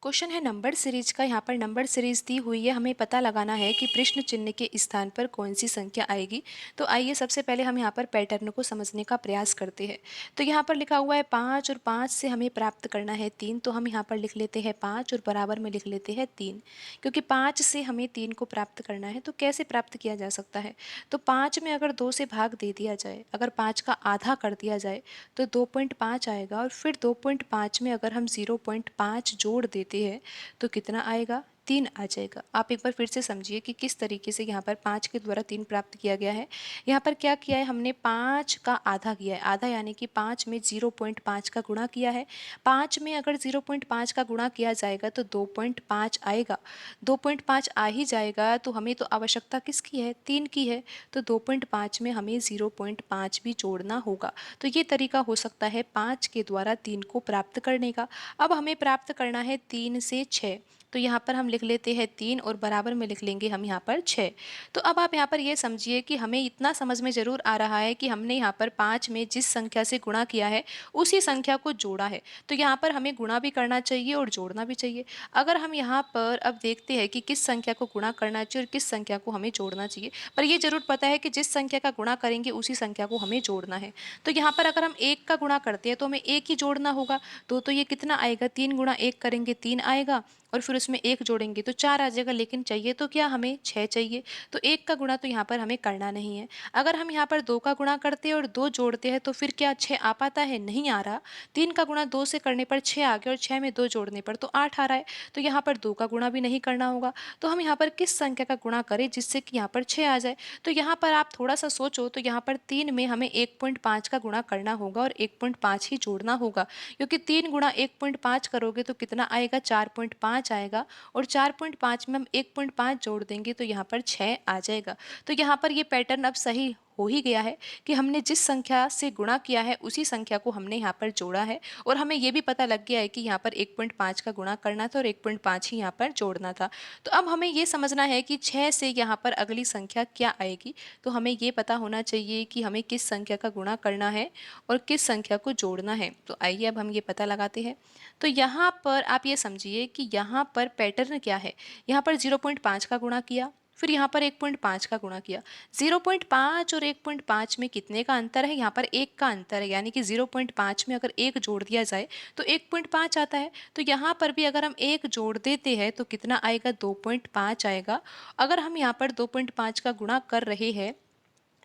Question है number series का। यहाँ पर नंबर सीरीज दी हुई है, हमें पता लगाना है कि प्रश्न चिन्ह के स्थान पर कौन सी संख्या आएगी। तो आइए सबसे पहले हम यहाँ पर पैटर्न को समझने का प्रयास करते हैं। तो यहाँ पर लिखा हुआ है 5 और 5 से हमें प्राप्त करना है 3। तो हम यहाँ पर लिख लेते हैं 5 और बराबर में लिख लेते हैं 3, क्योंकि 5 से हमें 3 को प्राप्त करना है। तो कैसे प्राप्त किया जा सकता है? तो 5 में अगर 2 से भाग दे दिया जाए, अगर 5 का आधा कर दिया जाए तो 2.5 आएगा, और फिर 2.5 में अगर हम 0.5 जोड़ देते हैं तो कितना आएगा? 3 आ जाएगा। आप एक बार फिर से समझिए कि किस तरीके से यहाँ पर 5 के द्वारा 3 प्राप्त किया गया है। यहाँ पर क्या किया है हमने? 5 का आधा किया है। आधा यानी कि 5 में 0.5 का गुणा किया है। 5 में अगर 0.5 का गुणा किया जाएगा तो 2.5 आएगा। 2.5 आ ही जाएगा, तो हमें तो आवश्यकता किसकी है? 3 की है। तो 2.5 में हमें 0.5 भी जोड़ना होगा। तो ये तरीका हो सकता है 5 के द्वारा 3 को प्राप्त करने का। अब हमें प्राप्त करना है 3 से 6। तो यहाँ पर हम लिख लेते हैं 3 और बराबर में लिख लेंगे हम यहाँ पर 6। तो अब आप यहाँ पर ये समझिए कि हमें इतना समझ में ज़रूर आ रहा है कि हमने यहाँ पर 5 में जिस संख्या से गुणा किया है उसी संख्या को जोड़ा है। तो यहाँ पर हमें गुणा भी करना चाहिए और जोड़ना भी चाहिए। अगर हम यहाँ पर अब देखते हैं कि किस संख्या को गुणा करना चाहिए और किस संख्या को हमें जोड़ना चाहिए, पर ये जरूर पता है कि जिस संख्या का गुणा करेंगे उसी संख्या को हमें जोड़ना है। तो यहाँ पर अगर हम 1 का गुणा करते हैं तो हमें 1 ही जोड़ना होगा। तो ये कितना आएगा? 3 गुणा 1 करेंगे 3 आएगा, और फिर उसमें 1 जोड़ेंगे तो 4 आ जाएगा। लेकिन चाहिए तो क्या हमें? 6 चाहिए। तो 1 का गुणा तो यहाँ पर हमें करना नहीं है। अगर हम यहाँ पर 2 का गुणा करते हैं और 2 जोड़ते हैं तो फिर क्या 6 आ पाता है? नहीं आ रहा। 3 का गुणा 2 से करने पर 6 आ गया, और 6 में 2 जोड़ने पर तो 8 आ रहा है। तो यहाँ पर 2 का गुणा भी नहीं करना होगा। तो हम यहाँ पर किस संख्या का गुणा करें जिससे कि यहाँ पर 6 आ जाए? तो यहाँ पर आप थोड़ा सा सोचो, तो यहाँ पर 3 में हमें 1.5 का गुणा करना होगा और 1.5 ही जोड़ना होगा, क्योंकि 3 गुणा 1.5 करोगे तो कितना आएगा? 4.5 आएगा, और 4.5 में हम 1.5 जोड़ देंगे तो यहाँ पर 6 आ जाएगा। तो यहाँ पर ये पैटर्न अब सही हो ही गया है कि हमने जिस संख्या से गुणा किया है उसी संख्या को हमने यहाँ पर जोड़ा है, और हमें ये भी पता लग गया है कि यहाँ पर 1.5 का गुणा करना था और 1.5 ही यहाँ पर जोड़ना था। तो अब हमें ये समझना है कि 6 से यहाँ पर अगली संख्या क्या आएगी। तो हमें ये पता होना चाहिए कि हमें किस संख्या का गुणा करना है और किस संख्या को जोड़ना है। तो आइए अब हम ये पता लगाते हैं। तो यहाँ पर आप ये समझिए कि यहाँ पर पैटर्न क्या है। यहाँ पर 0.5 का गुणा किया, फिर यहाँ पर 1.5 का गुणा किया। 0.5 और 1.5 में कितने का अंतर है? यहाँ पर 1 का अंतर है, यानी कि 0.5 में अगर 1 जोड़ दिया जाए तो 1.5 आता है। तो यहाँ पर भी अगर हम 1 जोड़ देते हैं तो कितना आएगा? 2.5 आएगा। अगर हम यहाँ पर 2.5 का गुणा कर रहे हैं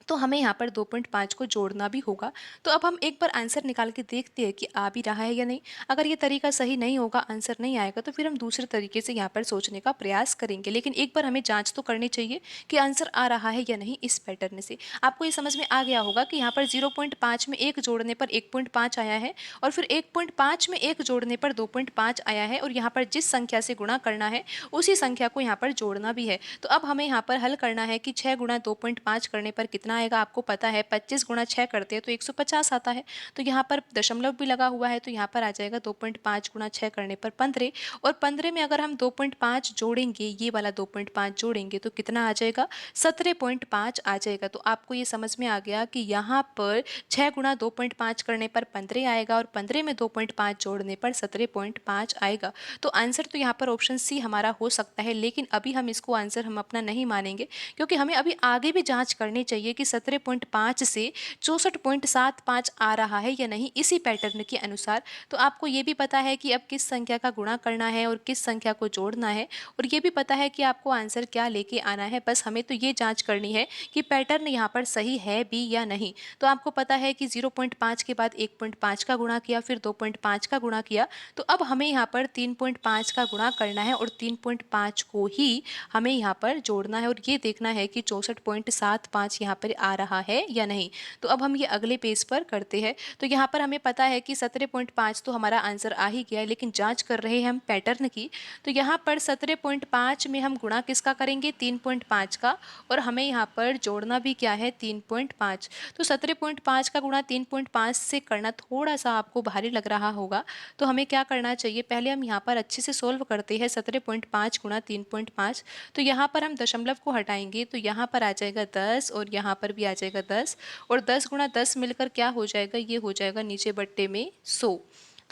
तो हमें यहाँ पर 2.5 को जोड़ना भी होगा। तो अब हम एक बार आंसर निकाल के देखते हैं कि आ भी रहा है या नहीं। अगर ये तरीका सही नहीं होगा, आंसर नहीं आएगा, तो फिर हम दूसरे तरीके से यहाँ पर सोचने का प्रयास करेंगे। लेकिन एक बार हमें जांच तो करनी चाहिए कि आंसर आ रहा है या नहीं इस पैटर्न से। आपको ये समझ में आ गया होगा कि यहाँ पर 0.5 में 1 जोड़ने पर 1.5 आया है, और फिर 1.5 में 1 जोड़ने पर 2.5 आया है, और यहाँ पर जिस संख्या से गुणा करना है उसी संख्या को यहाँ पर जोड़ना भी है। तो अब हमें यहाँ पर हल करना है कि 6 गुणा 2.5 करने पर कितना आएगा। आपको पता है 25 गुणा 6 करते हैं तो 150 आता है। तो यहाँ पर दशमलव भी लगा हुआ है, तो यहाँ पर आ जाएगा 2.5 गुणा 6 करने पर 15, और 15 में अगर हम 2.5 जोड़ेंगे, ये वाला 2.5 जोड़ेंगे तो कितना आ जाएगा? 17.5 आ जाएगा। तो आपको ये समझ में आ गया कि यहाँ पर 6 गुणा 2.5 करने पर 15 आएगा, और 15 में 2.5 जोड़ने पर 17.5 आएगा। तो आंसर तो यहाँ पर ऑप्शन सी हमारा हो सकता है, लेकिन अभी हम इसको आंसर हम अपना नहीं मानेंगे, क्योंकि हमें अभी आगे भी जांच करनी चाहिए कि 17.5 से 64.75 आ रहा है या नहीं इसी पैटर्न के अनुसार। तो आपको ये भी पता है कि अब किस संख्या का गुणा करना है और किस संख्या को जोड़ना है, और ये भी पता है कि आपको आंसर क्या लेके आना है। बस हमें तो ये जांच करनी है कि पैटर्न यहाँ पर सही है भी या नहीं। तो आपको पता है कि 0.5 के बाद 1.5 का गुणा किया, फिर 2.5 का गुणा किया। तो अब हमें यहाँ पर 3.5 का गुणा करना है, और 3.5 को ही हमें यहाँ पर जोड़ना है, और ये देखना है कि 64.75 यहाँ पर आ रहा है या नहीं। तो अब हम ये अगले पेज पर करते हैं। तो यहाँ पर हमें पता है कि 17.5 तो हमारा आंसर आ ही गया है, लेकिन जांच कर रहे हैं हम पैटर्न की। तो यहाँ पर 17.5 में हम गुणा किसका करेंगे? 3.5 का, और हमें यहाँ पर जोड़ना भी क्या है? 3.5। तो 17.5 का गुणा 3.5 से करना थोड़ा सा आपको भारी लग रहा होगा। तो हमें क्या करना चाहिए? पहले हम यहाँ पर अच्छे से सोल्व करते हैं। 17.5 गुणा 3.5, तो यहाँ पर हम दशमलव को हटाएंगे तो यहाँ पर आ जाएगा 10, और यहाँ पर भी आ जाएगा 10, और 10 गुणा 10 मिलकर क्या हो जाएगा? ये हो जाएगा नीचे बट्टे में 100।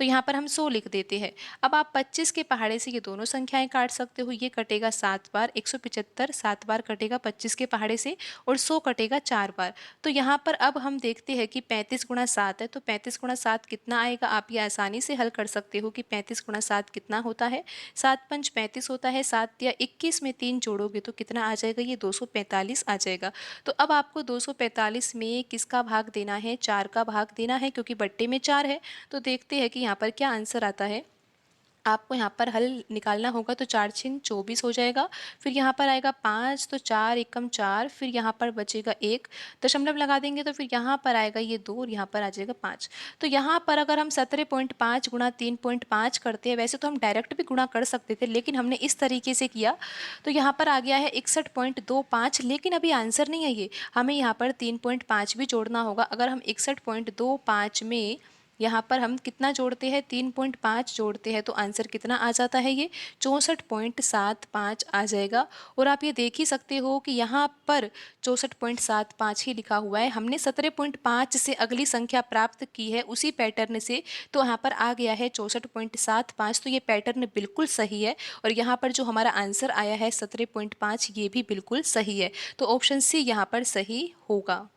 तो यहाँ पर हम 100 लिख देते हैं। अब आप 25 के पहाड़े से ये दोनों संख्याएं काट सकते हो। ये कटेगा 7 बार, 175 7 बार कटेगा 25 के पहाड़े से, और 100 कटेगा 4 बार। तो यहाँ पर अब हम देखते हैं कि 35 गुणा 7 है, तो 35 गुणा 7 कितना आएगा। आप ये आसानी से हल कर सकते हो कि 35 गुणा 7 कितना होता है। 7 पंच 35 होता है, 7 या 21 में 3 जोड़ोगे तो कितना आ जाएगा, ये 245 आ जाएगा। तो अब आपको 245 में किसका भाग देना है, 4 का भाग देना है, क्योंकि बट्टे में 4 है। तो देखते हैं कि यहाँ पर क्या आंसर आता है। आपको यहाँ पर हल निकालना होगा, तो 4 छिन 24 हो जाएगा। फिर यहाँ पर आएगा 5, तो 4 एकम 4, फिर यहाँ पर बचेगा 1, दशमलव लगा देंगे तो फिर यहाँ पर आएगा ये 2, और यहाँ पर आ जाएगा 5। तो यहाँ पर अगर हम 17.5 गुणा 3.5 करते हैं, वैसे तो हम डायरेक्ट भी गुणा कर सकते थे, लेकिन हमने इस तरीके से किया तो यहाँ पर आ गया है 61.25। लेकिन अभी आंसर नहीं है ये, हमें यहाँ पर 3.5 भी जोड़ना होगा। अगर हम 61.25 में यहाँ पर हम कितना जोड़ते हैं, 3.5 जोड़ते हैं, तो आंसर कितना आ जाता है, ये 64.75 आ जाएगा। और आप ये देख ही सकते हो कि यहाँ पर 64.75 ही लिखा हुआ है। हमने 17.5 से अगली संख्या प्राप्त की है उसी पैटर्न से, तो यहाँ पर आ गया है 64.75। तो ये पैटर्न बिल्कुल सही है, और यहाँ पर जो हमारा आंसर आया है 17.5, ये भी बिल्कुल सही है। तो ऑप्शन सी यहाँ पर सही होगा।